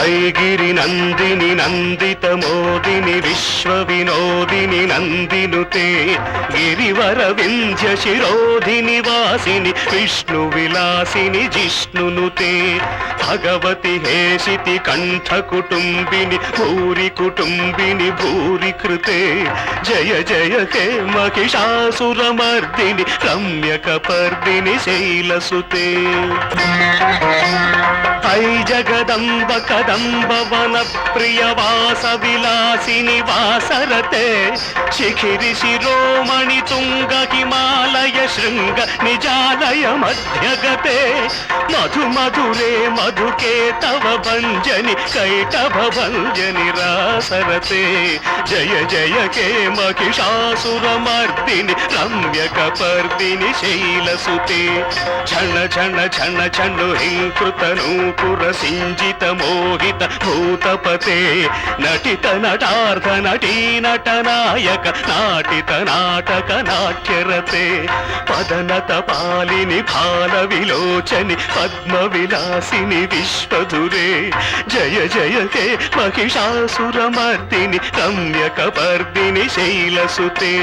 हैगिरि नन्दिनि नन्दित मोदिनि विश्व विनोदिनि नन्दिनुते गिरिवर विन्ध्य शिरोधिनि वासिनि विष्णु विलासिनि जिष्णुनुते भगवति हेशिति कंठ कुटुंबिनि भूरि कुटुंबिनि भूरि कृते जय जय हे महिषासुरमर्दिनि रम्यकपर्दिनि शैलसुते ऐ जगदम्ब कदम्ब वन प्रिय वास विलासिनि वासरते शिखिरि शिरोमणि तुंग हिमालय शृंग निजालय मध्यगते मधु मधुरे मधुके तव भंजनि कैटभ भंजनि रासरते जय जय के महिषासुरमर्दिनि रम्यकपर्दिनि शैलसुते झण झण झण झनु हिंकृत नूपुर सिंजित मोहित भूतपते नटित नटार्थ नटी नटनायक नाटित नाटक नाट्यरते पदनत पालिनि भाल विलोचनि पद्म विलासिनि विश्वधुरे जय जय हे महिषासुरमर्दिनि रम्यकपर्दिनि शैलसुते।